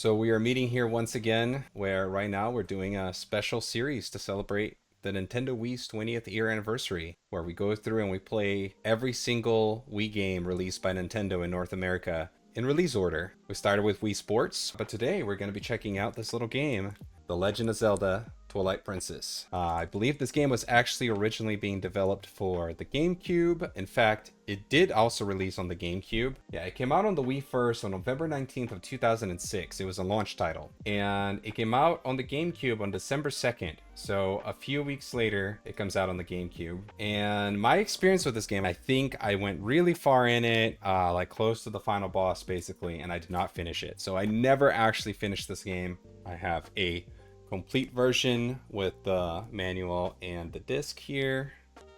So we are meeting here once again, where right now we're doing a special series to celebrate the Nintendo Wii's 20th year anniversary, where we go through and we play every single Wii game released by Nintendo in North America in release order. We started with Wii Sports, but today we're going to be checking out this little game, The Legend of Zelda Twilight Princess. I believe this game was actually originally being developed for the GameCube. In fact, it did also release on the GameCube. Yeah, it came out on the Wii first on November 19th of 2006. It was a launch title. And it came out on the GameCube on December 2nd. So a few weeks later, it comes out on the GameCube. And my experience with this game, I think I went really far in it, like close to the final boss basically, and I did not finish it. So I never actually finished this game. I have a complete version with the manual and the disc here,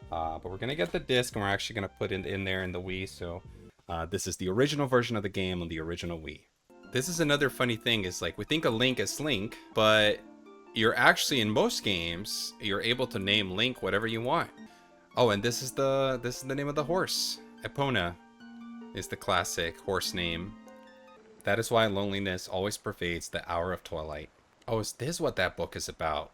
but we're gonna get the disc and we're actually gonna put it in there in the Wii. So this is the original version of the game on the original Wii. This is another funny thing, is like we think of Link as Link, but you're actually, in most games, you're able to name Link whatever you want. Oh, and this is the name of the horse. Epona is the classic horse name. That is why loneliness always pervades the hour of twilight. Oh, is this what that book is about?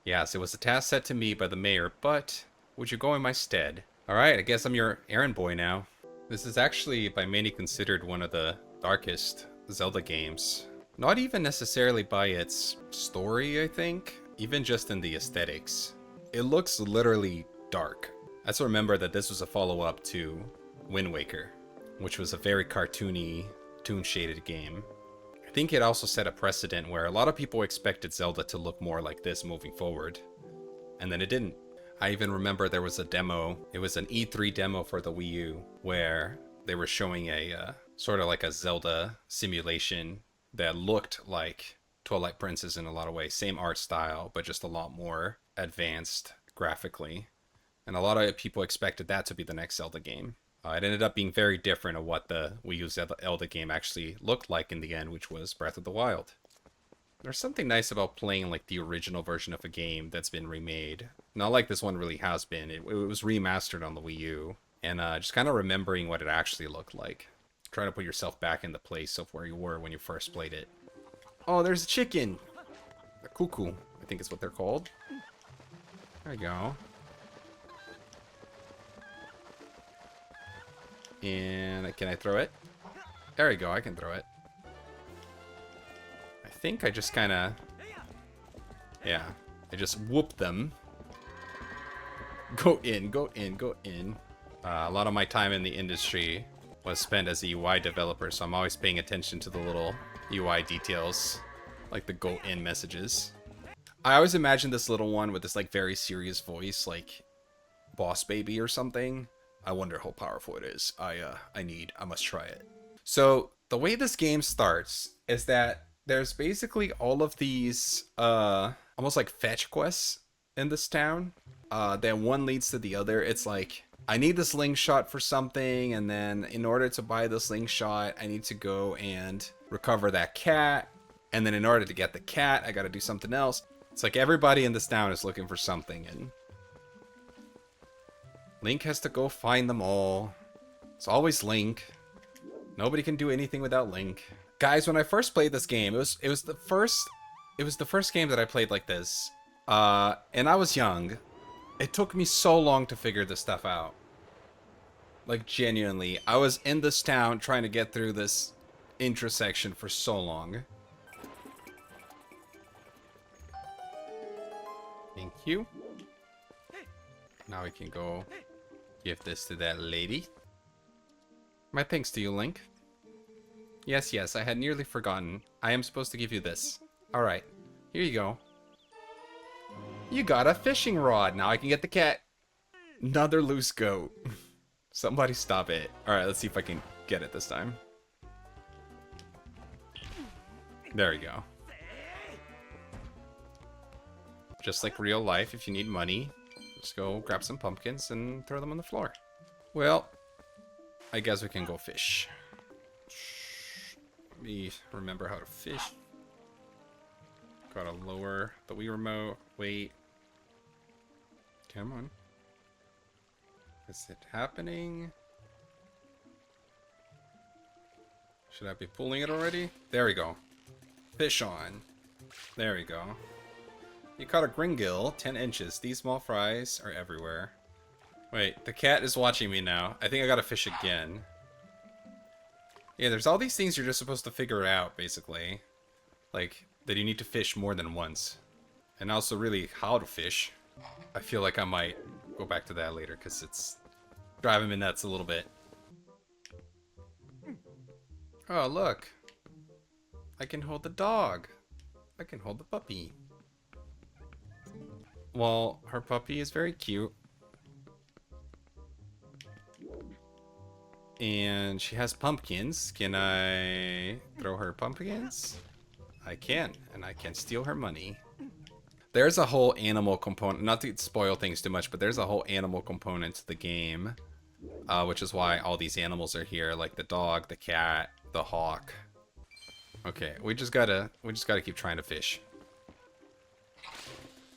Yes, it was a task set to me by the mayor, but would you go in my stead? Alright, I guess I'm your errand boy now. This is actually by many considered one of the darkest Zelda games. Not even necessarily by its story, I think. Even just in the aesthetics. It looks literally dark. I also remember that this was a follow-up to Wind Waker, which was a very cartoony, toon-shaded game. I think it also set a precedent where a lot of people expected Zelda to look more like this moving forward, and then it didn't. I even remember there was a demo, it was an E3 demo for the Wii U, where they were showing a sort of like a Zelda simulation that looked like Twilight Princess in a lot of ways. Same art style, but just a lot more advanced graphically. And a lot of people expected that to be the next Zelda game. It ended up being very different of what the Wii U Zelda game actually looked like in the end, which was Breath of the Wild. There's something nice about playing like the original version of a game that's been remade. Not like this one really has been. It was remastered on the Wii U. And just kind of remembering what it actually looked like. Try to put yourself back in the place of where you were when you first played it. Oh, there's a chicken! A cuckoo, I think is what they're called. There we go. And can I throw it? There we go, I can throw it. I think I just kind of... Yeah, I just whoop them. Go in, go in, go in. A lot of my time in the industry was spent as a UI developer, so I'm always paying attention to the little UI details, like the go in messages. I always imagine this little one with this like very serious voice, like Boss Baby or something. I wonder how powerful it is. I must try it. So the way this game starts is that there's basically all of these almost like fetch quests in this town. Then one leads to the other. It's like, I need this slingshot for something, and then in order to buy the slingshot, I need to go and recover that cat. And then in order to get the cat, I gotta do something else. It's like everybody in this town is looking for something, and Link has to go find them all. It's always Link. Nobody can do anything without Link. Guys, when I first played this game, it was the first game that I played like this. And I was young. It took me so long to figure this stuff out. Like, genuinely, I was in this town trying to get through this intersection for so long. Thank you. Now we can go give this to that lady. My thanks to you, Link. Yes, yes, I had nearly forgotten. I am supposed to give you this. Alright, here you go. You got a fishing rod. Now I can get the cat. Another loose goat. Somebody stop it. Alright, let's see if I can get it this time. There we go. Just like real life, if you need money, just go grab some pumpkins and throw them on the floor. Well, I guess we can go fish. Let me remember how to fish. Gotta lower the Wii remote. Wait. Come on. Is it happening? Should I be pulling it already? There we go. Fish on. There we go. You caught a gringill, 10 inches. These small fries are everywhere. Wait, the cat is watching me now. I think I gotta fish again. Yeah, there's all these things you're just supposed to figure out, basically. Like, that you need to fish more than once. And also really how to fish. I feel like I might go back to that later, because it's driving me nuts a little bit. Oh, look. I can hold the dog. I can hold the puppy. Well, her puppy is very cute. And she has pumpkins. Can I throw her pumpkins? I can, and I can steal her money. There's a whole animal component, not to spoil things too much, but there's a whole animal component to the game, which is why all these animals are here, like the dog, the cat, the hawk. Okay, we just gotta keep trying to fish.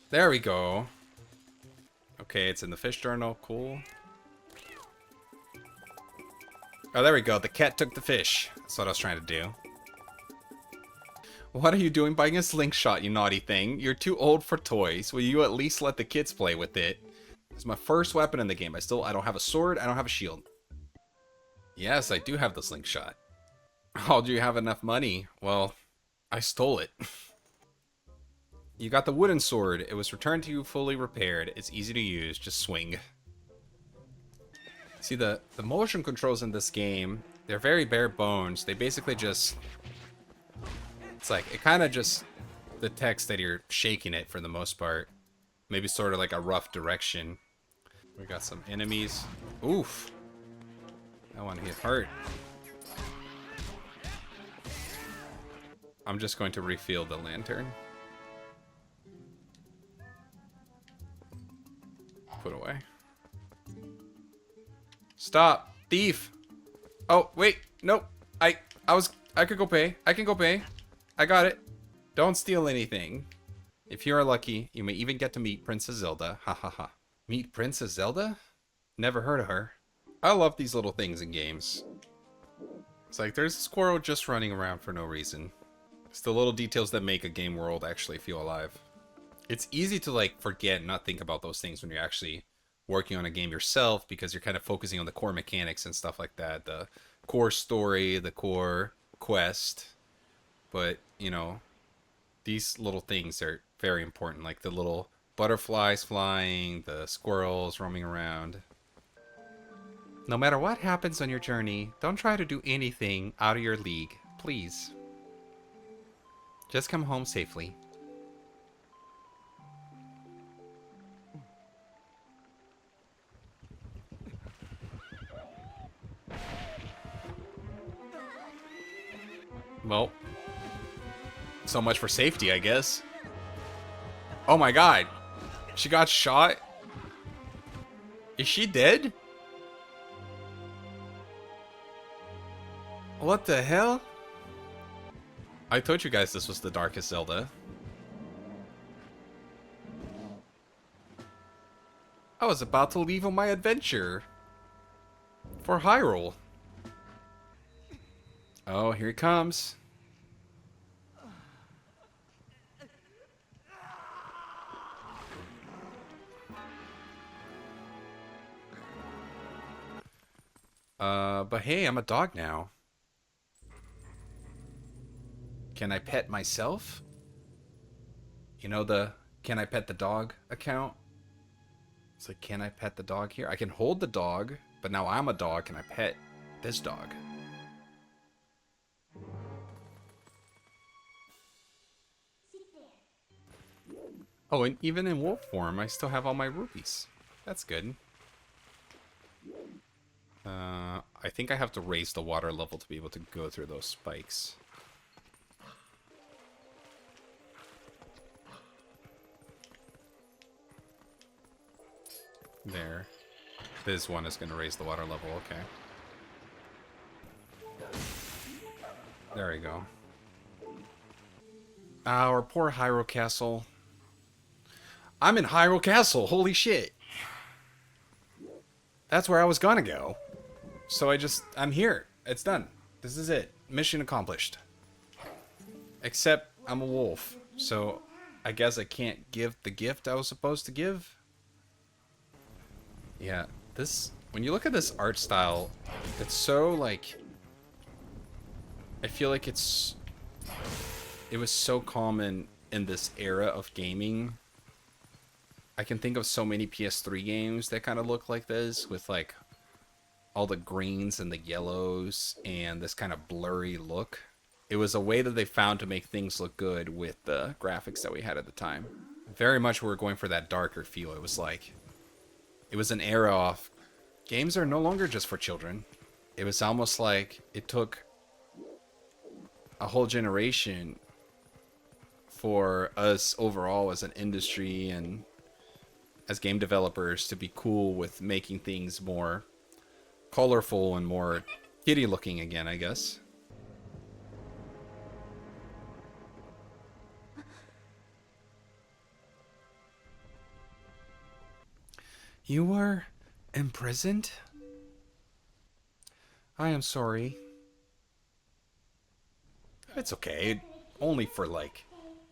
There we go. Okay, it's in the fish journal, cool. Oh, there we go, the cat took the fish. That's what I was trying to do. What are you doing buying a slingshot, you naughty thing? You're too old for toys. Will you at least let the kids play with it? It's my first weapon in the game. I don't have a sword, I don't have a shield. Yes, I do have the slingshot. Oh, do you have enough money? Well, I stole it. You got the wooden sword. It was returned to you fully repaired. It's easy to use, just swing. See, the motion controls in this game, they're very bare bones. They basically just... It's like, it kind of just detects that you're shaking it for the most part. Maybe sort of like a rough direction. We got some enemies. Oof. That one hit hard. I'm just going to refill the lantern. Put away. Stop! Thief! Oh, wait! Nope! I could go pay. I can go pay. I got it. Don't steal anything. If you are lucky, you may even get to meet Princess Zelda. Ha ha ha. Meet Princess Zelda? Never heard of her. I love these little things in games. It's like there's a squirrel just running around for no reason. It's the little details that make a game world actually feel alive. It's easy to like forget and not think about those things when you're actually working on a game yourself, because you're kind of focusing on the core mechanics and stuff like that. The core story, the core quest. But, you know, these little things are very important, like the little butterflies flying, the squirrels roaming around. No matter what happens on your journey, don't try to do anything out of your league, please. Just come home safely. Well, so much for safety, I guess. Oh my god. She got shot? Is she dead? What the hell? I told you guys this was the darkest Zelda. I was about to leave on my adventure. For Hyrule. Oh, here he comes. But hey, I'm a dog now. Can I pet myself? You know the can I pet the dog account? It's like, can I pet the dog here? I can hold the dog, but now I'm a dog. Can I pet this dog? Oh, and even in wolf form, I still have all my rupees. That's good. I think I have to raise the water level to be able to go through those spikes. There. This one is going to raise the water level, okay. There we go. Our poor Hyrule Castle. I'm in Hyrule Castle, holy shit. That's where I was gonna go. So I'm here. It's done. This is it. Mission accomplished. Except I'm a wolf, so I guess I can't give the gift I was supposed to give. Yeah, this, when you look at this art style, it's so like, I feel like it was so common in this era of gaming. I can think of so many PS3 games that kind of look like this, with like all the greens and the yellows and this kind of blurry look. It was a way that they found to make things look good with the graphics that we had at the time. Very much we were going for that darker feel. It was like, it was an era of games are no longer just for children. It was almost like it took a whole generation for us overall as an industry and as game developers to be cool with making things more colorful and more kiddie looking again, I guess. You were imprisoned? I am sorry. It's okay. Only for like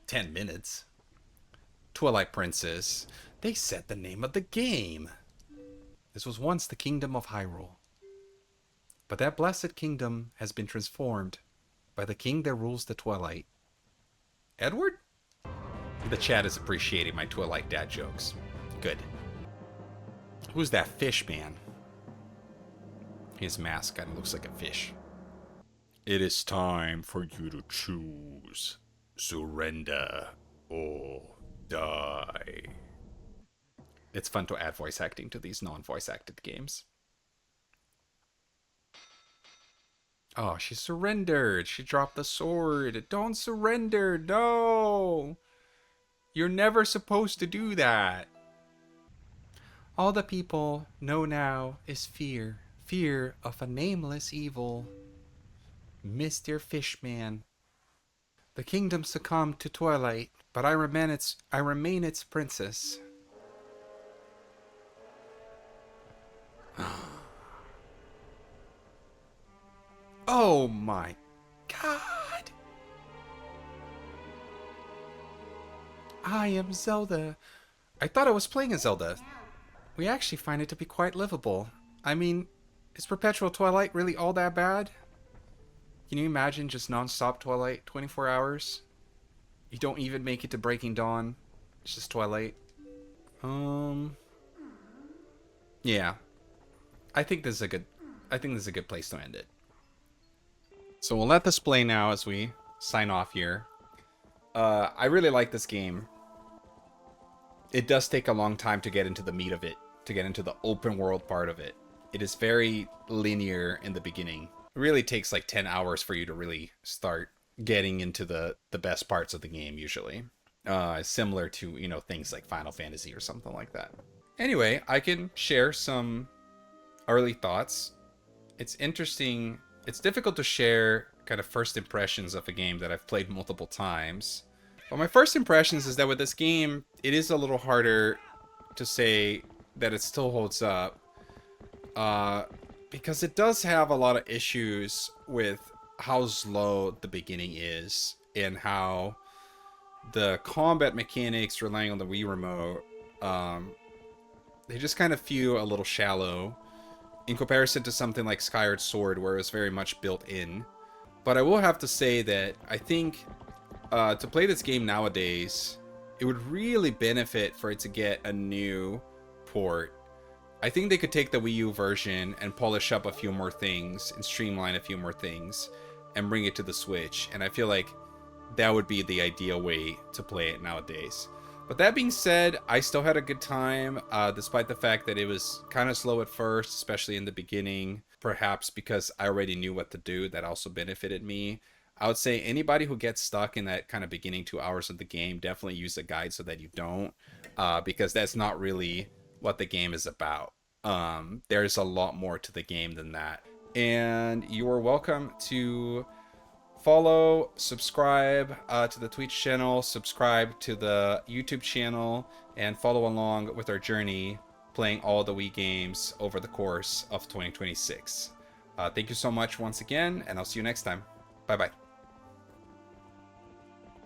10 minutes. Twilight Princess. They said the name of the game. This was once the kingdom of Hyrule. But that blessed kingdom has been transformed by the king that rules the Twilight. Edward? The chat is appreciating my Twilight dad jokes. Good. Who's that fish man? His mask kind of looks like a fish. It is time for you to choose. Surrender or die. It's fun to add voice acting to these non-voice acted games. Oh, she surrendered. She dropped the sword. Don't surrender. No. You're never supposed to do that. All the people know now is fear. Fear of a nameless evil. Mr. Fishman. The kingdom succumbed to Twilight, but I remain its princess. Oh my god! I am Zelda. I thought I was playing as Zelda. We actually find it to be quite livable. I mean, is Perpetual Twilight really all that bad? Can you imagine just non-stop Twilight, 24 hours? You don't even make it to Breaking Dawn. It's just Twilight. Yeah. I think this is a good place to end it. So we'll let this play now as we sign off here. I really like this game. It does take a long time to get into the meat of it, to get into the open world part of it. It is very linear in the beginning. It really takes like 10 hours for you to really start getting into the best parts of the game usually. Similar to, you know, things like Final Fantasy or something like that. Anyway, I can share some early thoughts. It's interesting. It's difficult to share kind of first impressions of a game that I've played multiple times. But my first impressions is that with this game, it is a little harder to say that it still holds up. Because it does have a lot of issues with how slow the beginning is and how the combat mechanics relying on the Wii remote, they just kind of feel a little shallow in comparison to something like Skyward Sword, where it was very much built in. But I will have to say that I think to play this game nowadays, it would really benefit for it to get a new port. I think they could take the Wii U version and polish up a few more things and streamline a few more things and bring it to the Switch. And I feel like that would be the ideal way to play it nowadays. But that being said, I still had a good time, despite the fact that it was kind of slow at first, especially in the beginning. Perhaps because I already knew what to do, that also benefited me. I would say anybody who gets stuck in that kind of beginning 2 hours of the game, definitely use a guide so that you don't, because that's not really what the game is about. There's a lot more to the game than that. And you are welcome to follow, subscribe to the Twitch channel, subscribe to the YouTube channel, and follow along with our journey playing all the Wii games over the course of 2026. Thank you so much once again, and I'll see you next time. Bye-bye.